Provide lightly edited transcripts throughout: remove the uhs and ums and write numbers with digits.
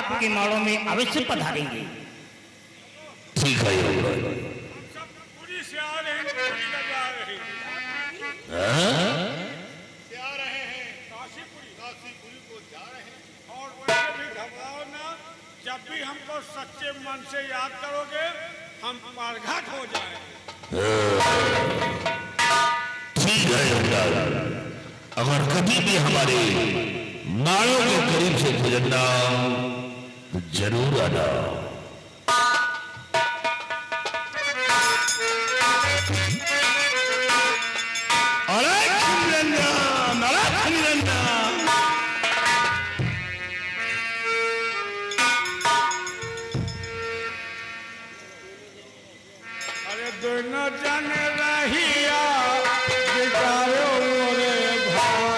आपके माड़ों में अवश्य पधारेंगे। ठीक है पूरी से आ रहे हैं, पूरी का जा रहे हैं। से आ रहे हैं काशीपुरी को जा रहे हैं। और वैसे भी घबराओ ना, जब भी हमको सच्चे मन से याद करोगे हम प्रगट हो जाएंगे। ठीक है यमराज, अगर कभी भी हमारे माड़ों के करीब से गुजरना तो जरूर आना। अरे दोनों जन रहिया बितायो मोरे भाई।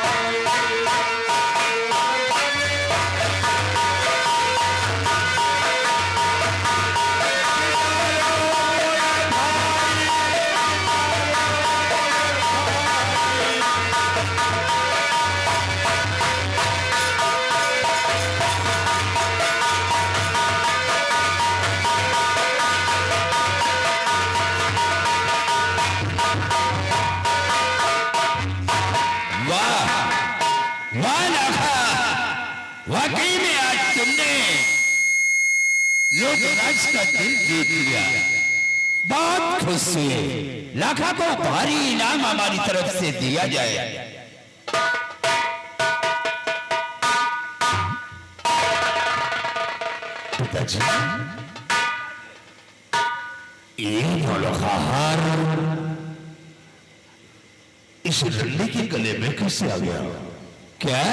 वाकई में आज तुमने लोकराज का दिल जीत लिया। बहुत खुशी है। लाखा को भारी इनाम हमारी तरफ से दिया जाए। पिताजी, ये नौलखा हार इस रल्ली के गले में कैसे आ गया? क्या?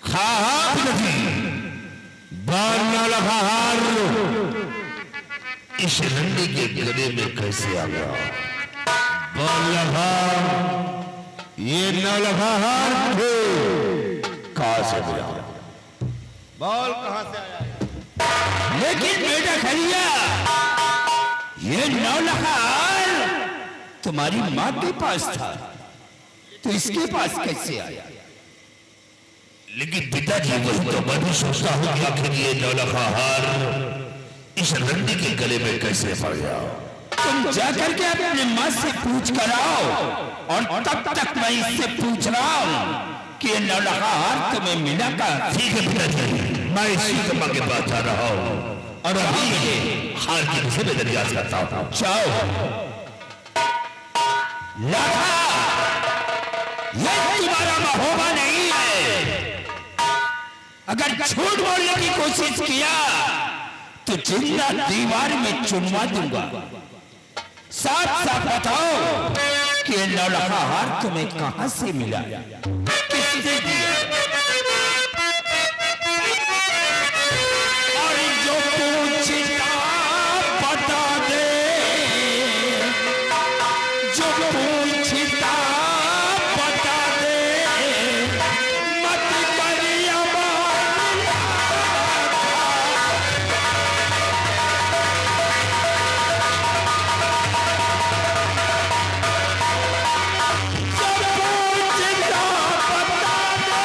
हार इस रंडी के गले में कैसे आ गया? ये नौलखा हार थे कहां से मिला? बॉल कहां से आया? लेकिन बेटा खरिया, ये नौलखा हार तुम्हारी मां के पास था, तो इसके पास कैसे आया? लेकिन पिताजी, वही तो मैं भी सोचता हूं कि आखिर ये नौलखा हार इस रंडी के गले में कैसे पड़ गया? तुम जाकर के अपने मां से पूछ कर आओ, और तब तक मैं इससे पूछ रहा हूं कि ये नौलखा हार तुम्हें मिला का? ठीक है पिताजी, मैं इसी के मां के पास जा रहा हूं और अभी ये हार की से नजरिया करता हूं। जाओ। लाखा, ये तुम्हारा महोबा नहीं है। अगर झूठ बोलने की कोशिश किया तो जिंदा दीवार में चुनवा दूंगा। साथ साथ बताओ कि ये नौलखा हार तुम्हें कहां से मिला, किसने दिया? और जो पूछता बता दे, जो पूछता बता दे, मत करिया जो पूछता बता दे।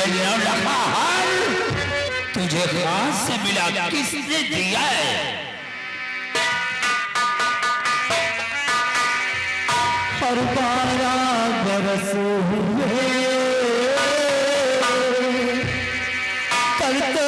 नौलखा हार तुझे कहां से मिला, किसने दिया है? हर 12 बरस हुए करते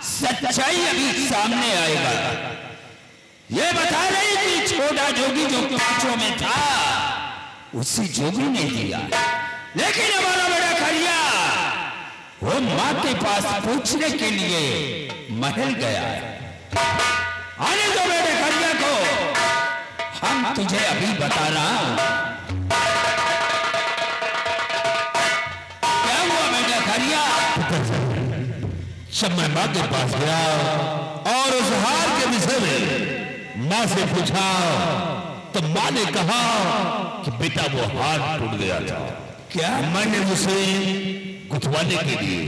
सच्चाई अभी सामने आएगा। ये बता रही कि छोटा जोगी जो पांचों में था उसी जोगी ने दिया, लेकिन हमारा बड़ा खरिया वो मां के पास पूछने के लिए महल गया है। आने दो मेरे खरिया को, हम तुझे अभी बता रहा हूं। क्या हुआ बेटा खरिया? जब मैं माँ के पास गया और उस हार के विषय में माँ से पूछा तो माँ ने कहा कि बेटा वो हार टूट गया था। क्या? मैंने उसे गुथवाने के लिए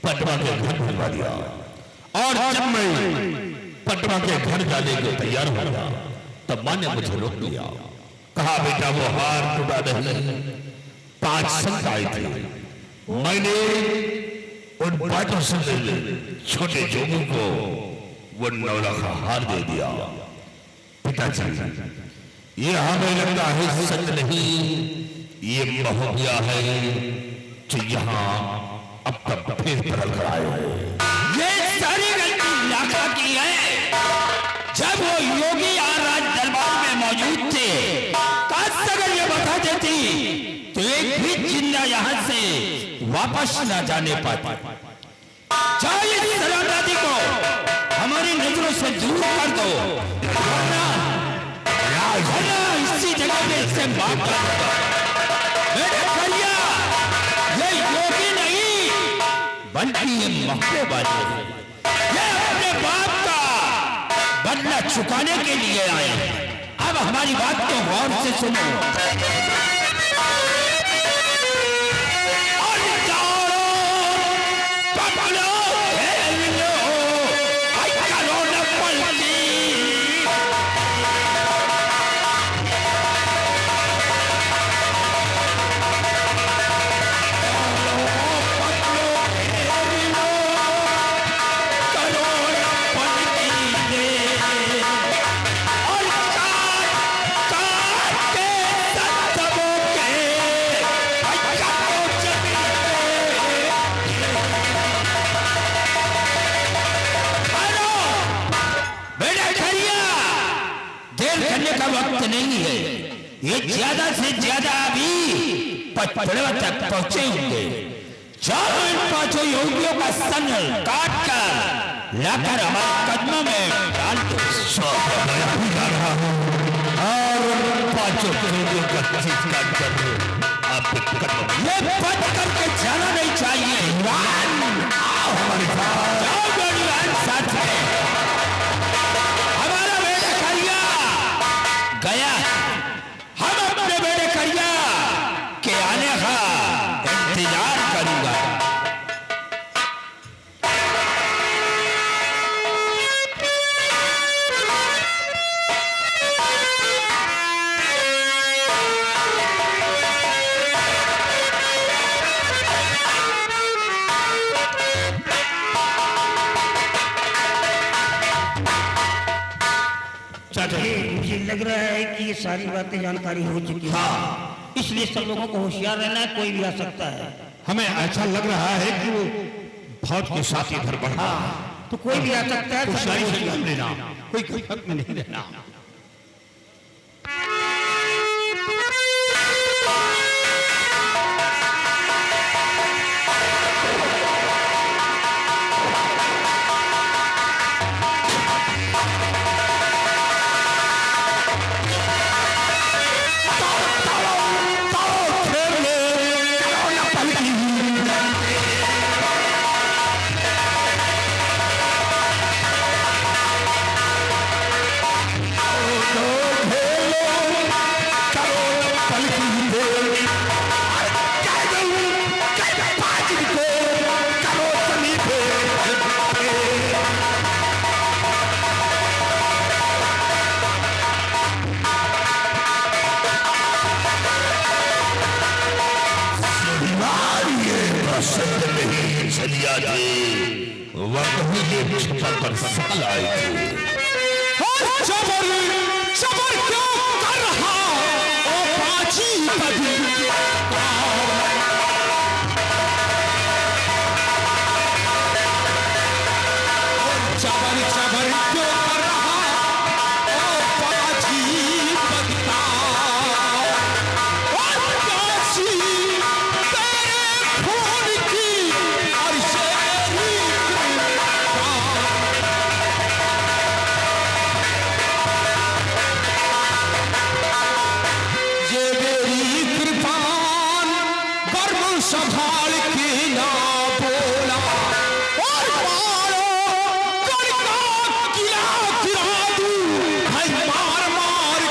पटवा के घर भिजवा दिया और जब मैं पटवा के घर जाने को तैयार हुआ तब माँ ने मुझे रोक दिया। कहा बेटा वो हार टूटा नहीं, 5 संत आए थे, मैंने उन 5 संत छोटे जोगी को वो 9 लाख हार दे दिया। पिताजी ये हमें लगता है सच नहीं, ये महोबिया है जो यहाँ अब तक फिर पलट कर आए हैं। ये सारी गलती लाखा की है। जब वो योगी राज दरबार में मौजूद थे, काश अगर ये बता देती तो एक भी जिंदा यहाँ से वापस न जाने पाता। चाहे इस रामदादी को हमारी नजरों से दूर कर दो, वरना इसी जगह पे इससे मार कर दो। मेरे खरिया, ये योगी नहीं बल्कि ये महबूबाजी है। ये अपने बाप का बदला चुकाने के लिए आए हैं। अब हमारी बात को गौर से सुनो। का वक्त नहीं है, ये ज्यादा से ज्यादा अभी पचड़वा तक पहुंचे होंगे। जाओ इन पांचों योगियों का संग काट कर लाकर हमारे कदमों में डाल दो। मैं भी जा रहा हूँ और पांचों योगियों का चीज काट कर आपके कदमों में। ये बंद करके जाना नहीं चाहिए। आओ हमारे साथ। जाओ नौजवान साथ में। हमारा बेटा करिया गया, हम अपने बेटे करिया के आने का इंतजार करूंगा। मुझे लग रहा है कि ये सारी बातें जानकारी हो चुकी है। हाँ, इसलिए सब लोगों को होशियार रहना है, कोई भी आ सकता है। हमें ऐसा लग रहा है कि वो फौज के साथ इधर बढ़ रहा है। तो कोई भी आ सकता है। होशियारी से काम लेना, कोई खत में नहीं रहना। चलिया थे वह छिपा कर सकल आए थे। जबर जबर क्यों कर रहा ओ पाची पदी। जबर जबर क्यों कर रहा ओ पाची पदता। ओ पाची तेरे खून की अर्शे संभाल के ना बोला और मारो कड़का गिरा गिरा दूं है मार मार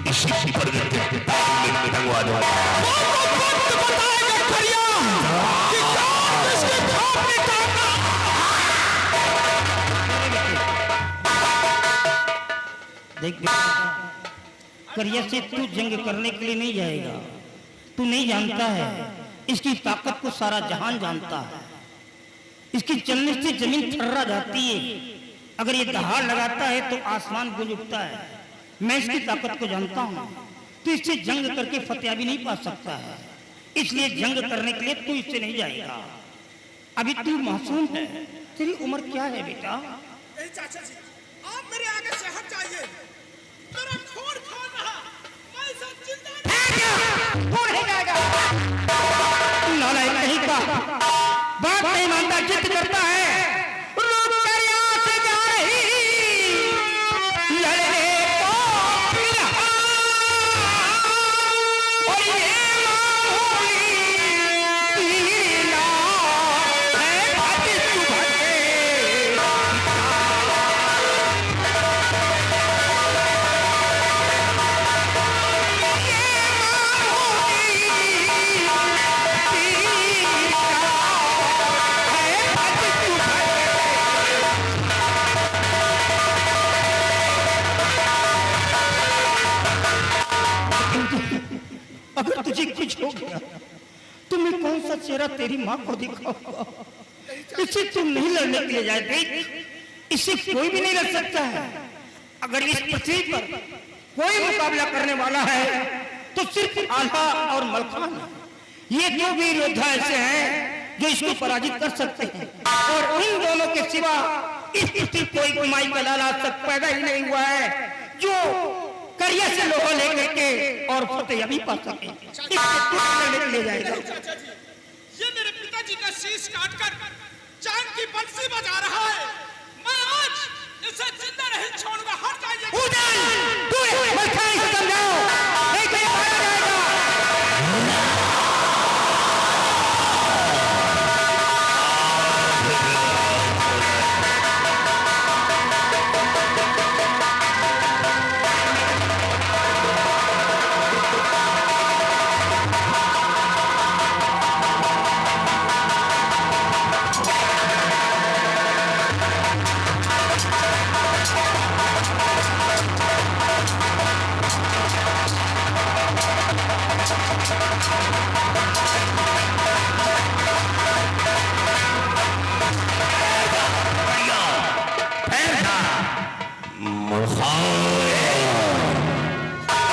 इसी पर टंगवा दो। देख करिया से तू जंग करने के लिए नहीं जाएगा। तू नहीं जानता है इसकी ताकत को सारा जहान जानता है। इसकी चलने से जमीन थर्रा जाती है। अगर ये दहाड़ लगाता है तो आसमान गूंज उठता है। मैं इसकी ताकत को जानता हूँ। तू इससे जंग करके फतेह भी नहीं पा सकता है। इसलिए जंग करने के लिए तू इससे नहीं जाएगा। अभी तू मासूम है। तेरी उम्र क्या है बेटा? चाचा जी आप मेरे आगे से हट जाइए। मेरा खून खोल रहा, मैं इसे जिंदा नहीं जाएगा। नालायक कहीं का बात नहीं मानता, जिद करता है। रुक कर यहाँ से जा रही लड़ने को फिलहाल। और ये मामूली पीला है भज सुभगे। अगर तुझे कुछ हो गया तो मैं कौन सा चेहरा तेरी माँ को दिखाऊंगा? इसे तुम नहीं लड़ने के लिए जाए। देख इससे कोई भी नहीं लड़ सकता है। अगर इस पृथ्वी पर कोई मुकाबला करने वाला है तो सिर्फ आल्हा और मलखान है। ये दो वीर योद्धा ऐसे हैं जो इसको पराजित कर सकते हैं। और इन दोनों के सिवा इस पृथ्वी कोई कुमाई का लाला आज तक पैदा ही नहीं हुआ है जो करिया से लोहा लेकर के और फतेह भी पा सके। ले जाएगा। चाचा जी ये मेरे पिताजी का शीश काटकर चांद की बंसी बजा रहा है। मैं आज इसे जिंदा नहीं छोड़ूंगा। हट जाइए। तू मलखान से समझाओ, नहीं तो ये मारा जाएगा।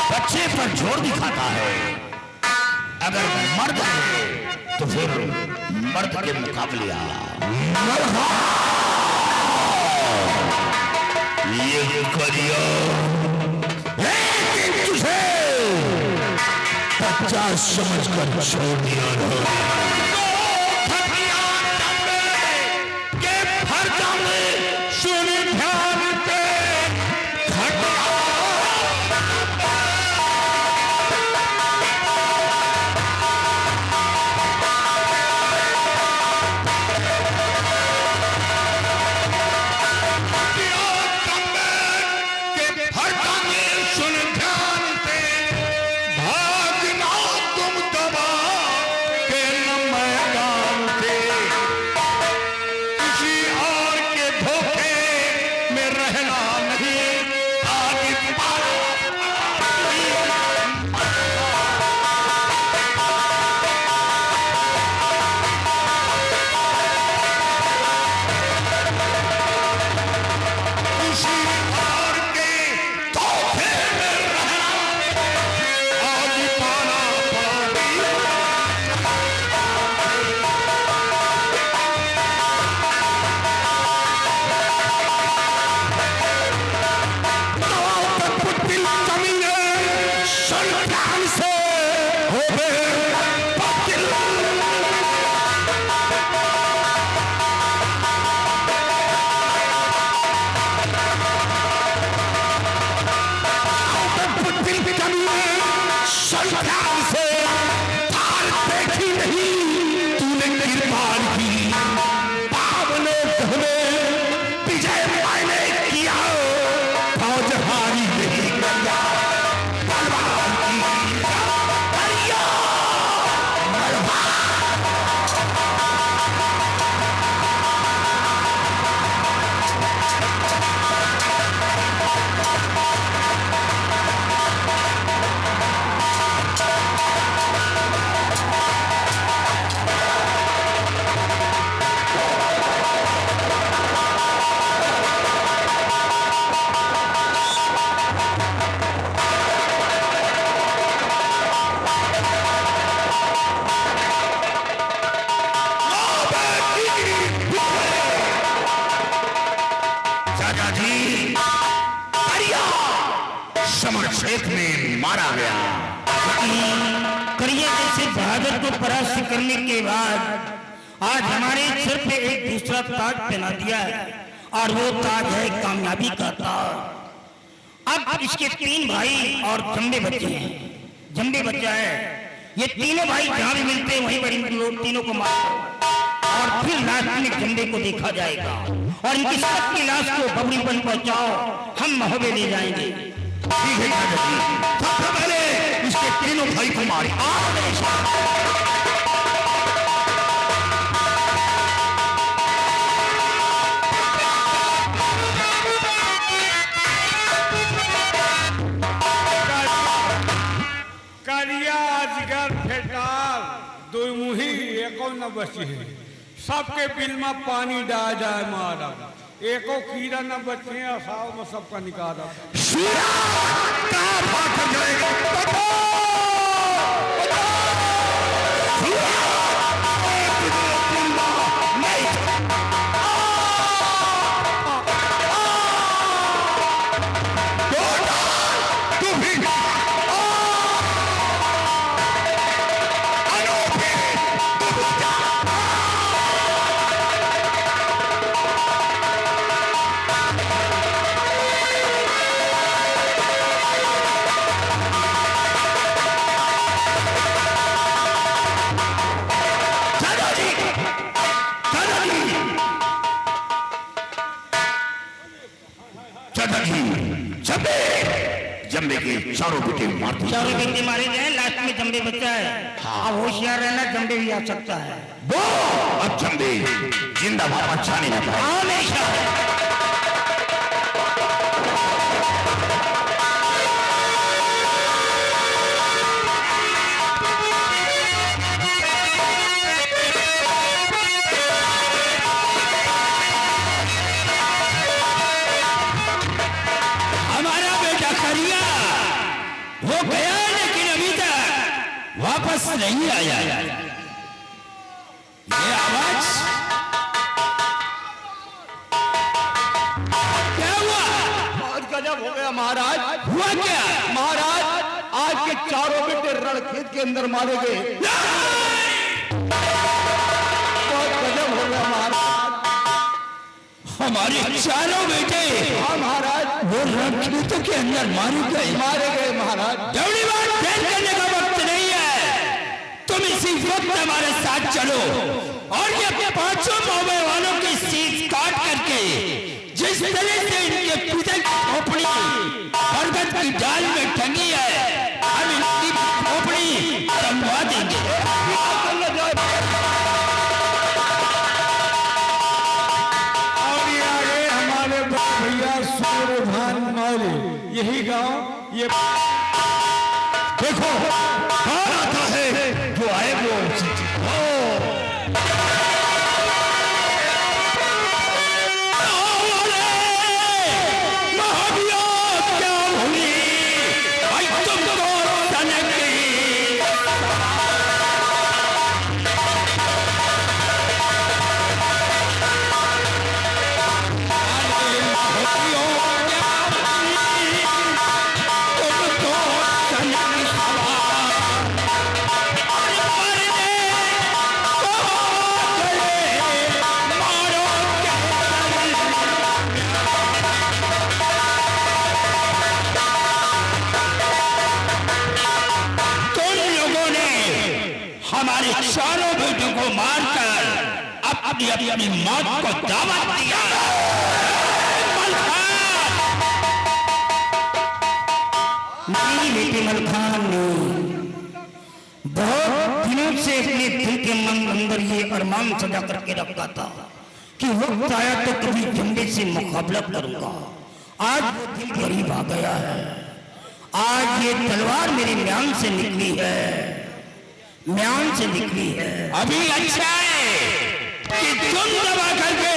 बच्चे पर जोर दिखाता है। अगर मर्द है तो फिर मर्द के मुकाबले आ। ये करिया तुझे 50 समझकर छोड़ दिया सुन ध्यान पे विजय मैंने किया, फौज हारी नहीं। समर क्षेत्र में मारा गया। करिए जैसे बहादुर को परास्त करने के बाद आज हमारे सिर पे एक दूसरा ताज पहना दिया है और वो ताज है कामयाबी का ताज। अब इसके 3 भाई और जंबे बच्चे हैं। जंबे बच्चा है, ये तीनों भाई जहां भी मिलते हैं वहीं पर इन तीनों को मारो और फिर लास्ट में जंबे को देखा जाएगा और इनकी सबकी लाश को बबरी पर पहुंचाओ, हम महोबे ले जाएंगे। ठीक है राजा जी, सबसे पहले इसके तीनों भाई को मारे। करिया अजगर फेटाल दुमुही एको न बची है, सबके बिल में पानी डाल जाए मारा, एको कीड़ा न बचे असाव में सबका निकाला। जंबे के चारों बेटे मारते, चारों बेटे मारे गए, लास्ट में जंबे बच्चा है। हाँ होशियार रहना, जंबे भी आ सकता है। वो अब जंबे जिंदा वापस जाने न पाए। हमेशा नहीं आया। ये आवाज क्या हुआ? आज गजब हो गया महाराज। हुआ क्या महाराज? आज के चारों बेटे रणखेत के अंदर मारे गए। बहुत गजब हो गया महाराज। हमारे चारों बेटे? हाँ महाराज, वो रणखेतों के अंदर मारे गए महाराज। दौड़ी बात फेल करने का वक्त नहीं है, तुम इसी वक्त हमारे साथ चलो और ये अपने 500 मौबे वालों की सीट काट करके जिस तरह से इनके पिता की खोपड़ी बरगद की डाल में टंगी है, हम इनकी खोपड़ी टंगवा देंगे। और ये आगे हमारे भैया सूर्यभान मौर्य, यही गांव ये देखो कौन आता है, जो आए वो चारों बेटों को मारकर अपनी अपनी मौत को दावत दिया। मेरी बेटी मलखान ने बहुत दिनों से अपने दिल के मन अंदर ये अरमान सजा करके रखा था कि वक्त आया तो कभी जंबे से मुकाबला करूंगा। आज वो दिल करीब आ गया है। आज ये तलवार मेरी म्यान से निकली है, म्यान से निकली है। अभी अच्छा है कि तुम दबा करके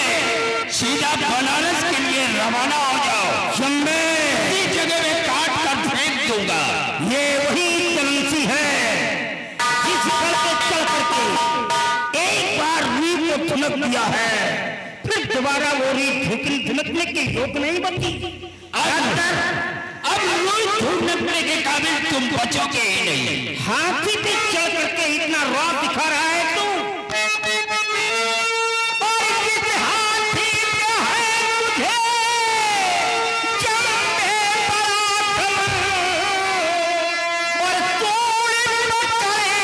सीधा बनारस के लिए रवाना हो जाओ। जंबे इसी जगह में काट कर फेंक दूंगा। ये वही कलंसी है जिस पर पे चल करके एक बार रीत को धुनक दिया है, फिर दोबारा वो रीत धुनकने के योग नहीं बनती। अब अब रोज ढूंढने के काबिल तुम बचोगे ही नहीं। हाथी पे चढ़ करके इतना रौब दिखा रहा है तू। और किस हाथी पे है तुझे जन्मे पराक्रम, और तोड़ न करे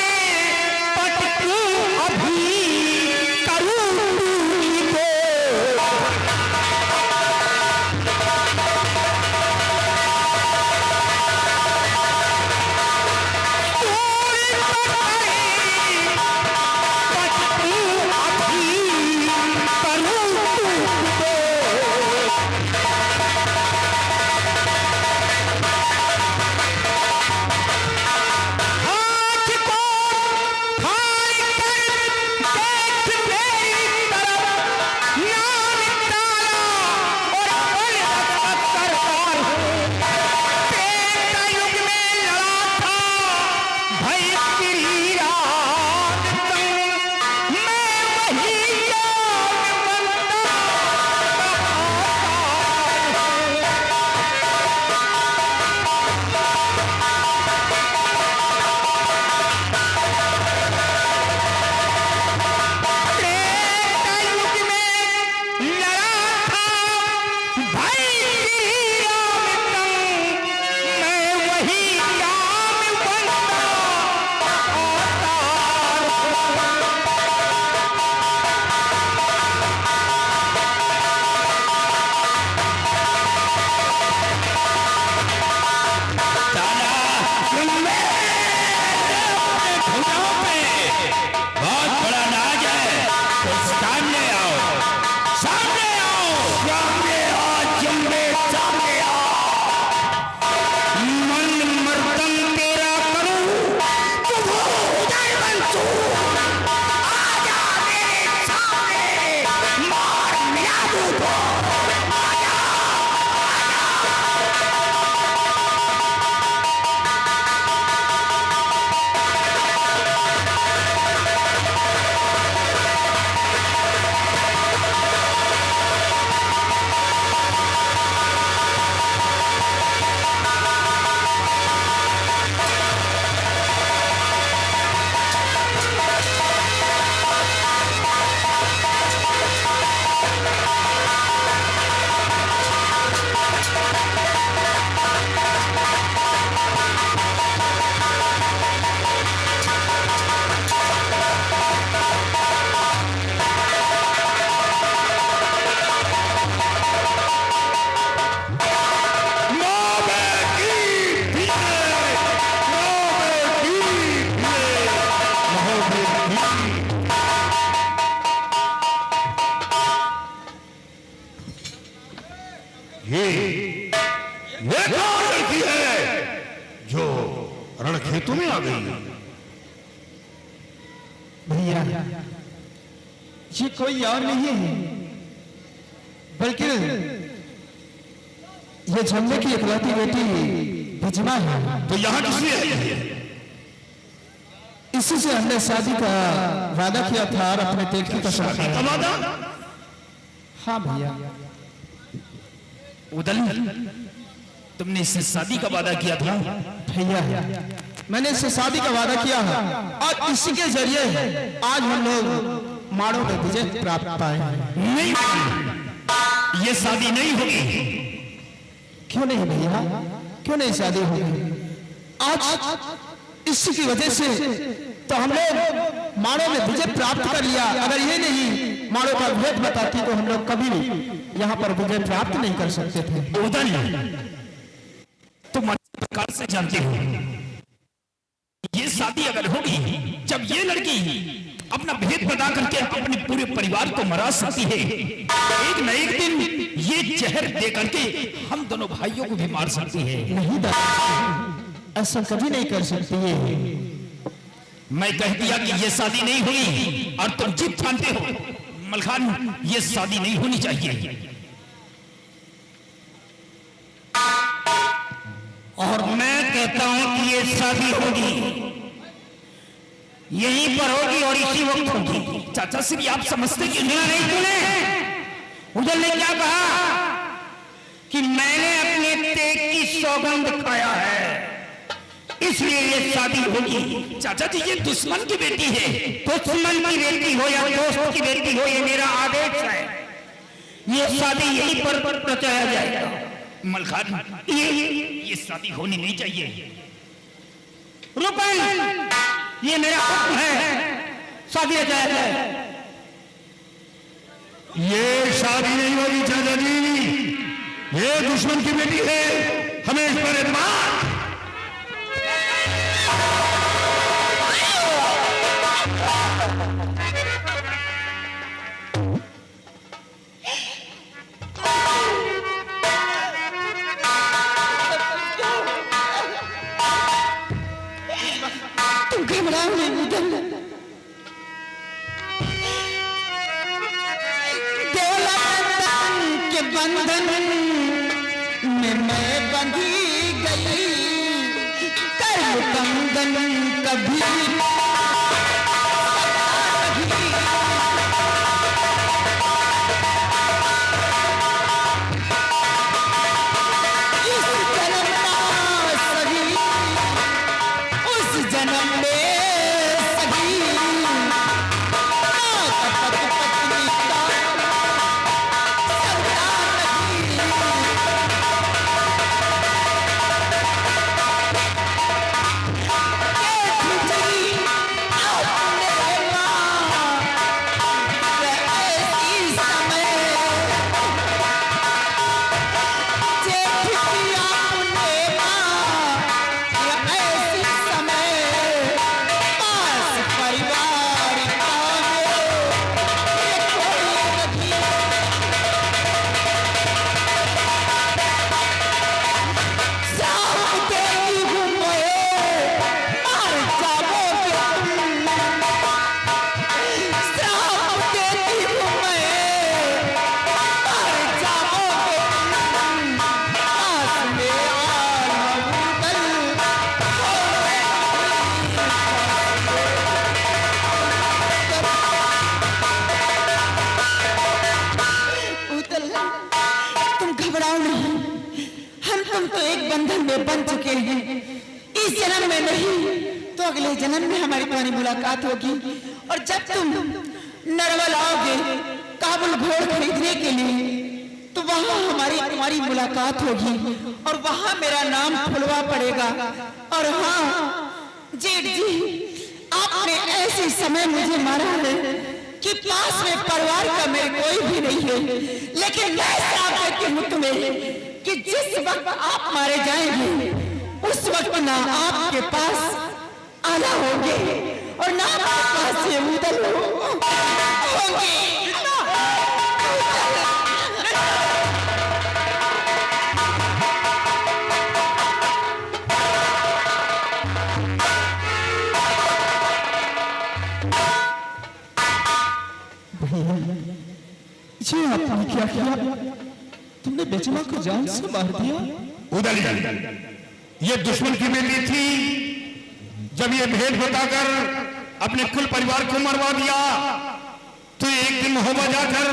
पटकू अभी करूं तुझको। ये कौन लड़की है जो रणखेतों में आ गई है? भैया ये कोई और नहीं है बल्कि ये झंडे की इकलौती बेटी भजमा है। तो यहाँ किसने आई है? इसी से हमने शादी का वादा किया था और अपने तेज की कसम शादी का वादा? हाँ भैया। उदल, तुमने इससे शादी का वादा किया था? भैया मैंने इससे शादी का वादा किया है और इसी के जरिए आज हम लोग माड़ों में विजय प्राप्त पाए हैं। नहीं, ये शादी नहीं होगी। क्यों नहीं भैया, क्यों नहीं शादी होगी? आज इसी की वजह से तो हम लोग माड़ों में विजय प्राप्त कर लिया। अगर ये नहीं माड़ों का भेद बताती तो हम लोग कभी भी यहाँ पर विजय प्राप्त नहीं कर सकते थे। उदल, तुम अच्छे प्रकार से जानते हो ये शादी अगर होगी, जब ये लड़की अपना भेद बता करके अपने पूरे परिवार को मरा सकती है, एक न एक दिन ये जहर दे करके हम दोनों भाइयों को भी मार सकती है। नहीं दादा, ऐसा कभी नहीं कर सकती है। मैं कह दिया कि ये शादी नहीं हुई और तुम जीत ठानते हो। मलखान, ये शादी नहीं होनी चाहिए। और मैं कहता हूं कि ये शादी होगी, यहीं पर होगी और इसी वक्त होगी। चाचा श्री, आप समझते कि नहीं सुने? उधर ने क्या कहा कि मैंने अपने तेज की सौगंध खाया है, इसलिए ये शादी होगी। चाचा जी ये दुश्मन की बेटी है। दुश्मन की बेटी हो या दोस्त की बेटी हो, ये मेरा आदेश है। ये शादी यहीं पर रचाया जाएगा। मलखान ये शादी होनी नहीं चाहिए। रुपन, ये मेरा हुक्म है, शादी रचाया जाए। ये शादी नहीं होगी चाचा जी, ये दुश्मन की बेटी है, हमें इस पर एतबार। तुम घबराओ नहीं उदल, दौलत के बंधन में मैं बंधी गई, कर बंधन कभी बन चुके हैं। इस जन्म में नहीं तो अगले जन्म में हमारी तुम्हारी मुलाकात होगी। और जब तुम नरवल आओगे काबुल घोड़ खरीदने के लिए, तो वहां हमारी तुम्हारी मुलाकात होगी और वहां मेरा नाम फुलवा पड़ेगा। और हाँ जेठ जी, आपने ऐसे समय मुझे मारा है कि पास में परिवार का मेरे कोई भी नहीं है, लेकिन मैं श्राप देती हूं तुम्हें कि जिस वक्त आप मारे जाएंगे उस वक्त ना आपके पास आना होंगे और ना आपके पास ये उदल होंगे। ये आपने क्या किया? तुमने बेचमा को जान से मार दिया। उदल ये दुश्मन की बेटी थी। जब ये भेद बताकर अपने कुल परिवार को मरवा दिया, तो एक दिन महोबा जाकर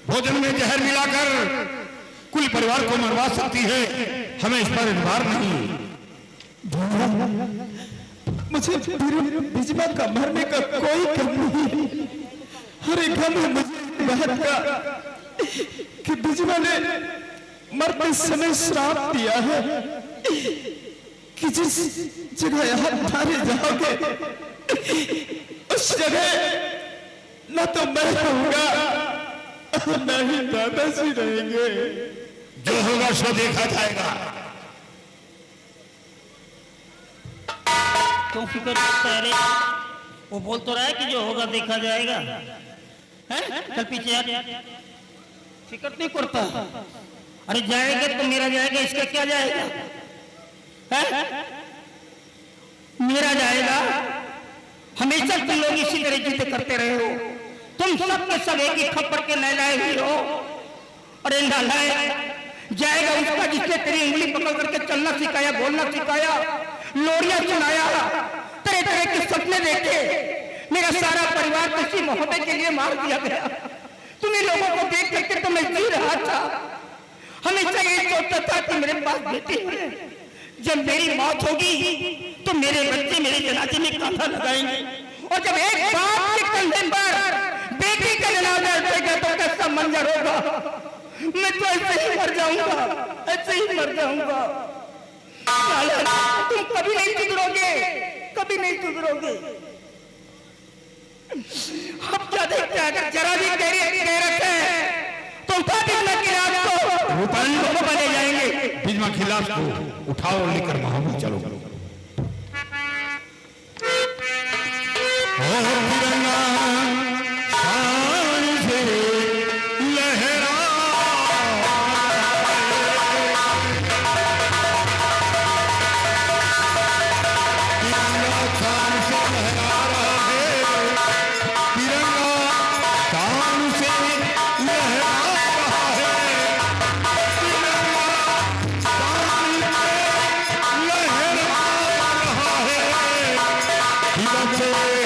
भोजन में जहर मिलाकर कुल परिवार को मरवा सकती है। हमें इस पर एतबार नहीं। मुझे बेचमा का मरने का कोई गम नहीं। हर एक गम है मुझे बहन का कि बिजमा ने मरते समय श्राप दिया है कि जिस जगह आप मारे जाओगे उस जगह न तो मैं रहूंगा न ही दादाजी रहेंगे। जो होगा सो देखा जाएगा। क्यों फिक्र करता है रे? वो बोल तो रहा है कि जो होगा देखा जाएगा। हैं? चल पीछे आ। फिक्र नहीं करता। अरे जाएगा तो मेरा जाएगा, इसका क्या जाएगा? है? मेरा जाएगा। हमेशा तुम लोग इसी तरह जिद करते रहे हो। तुम सब के सब एक ही खप्पर के नहलाए हुए हो। अरे नहलाए जाएगा उसका जिसने तेरी उंगली पकड़ करके चलना सिखाया, बोलना सिखाया, लोरियां सुनाया, तरह तरह के सपने देखे। मेरा सारा परिवार किसी मोहब्बत के लिए मार दिया गया। तुम्हें लोगों को देख करके तो मैं जी रहा था। हमेशा ये सोचता था कि मेरे पास बेटी है, जब मेरी मौत होगी तो मेरे बच्चे मेरे जनाजे में कांधा लगाएंगे, और जब एक बाप के कंधे पर बेटी का जनाजा उठेगा तो कैसा मंजर होगा। मैं तो ऐसे ही मर जाऊंगा, ऐसे ही मर जाऊंगा। तुम कभी नहीं सुधरोगे, कभी नहीं सुधरोगे। अब क्या देखते हैं, अगर जरा भी गैरत है तो उठा बिजमा खिलाफ को बने जाएंगे। बिजमा खिलाफ को उठाओ और लेकर वहां में चलो। तिरंगा शान से लहरा, तिरंगा शान से लहरा रहा है, तिरंगा शान से लहरा रहा है, तिरंगा शान से लहरा रहा है।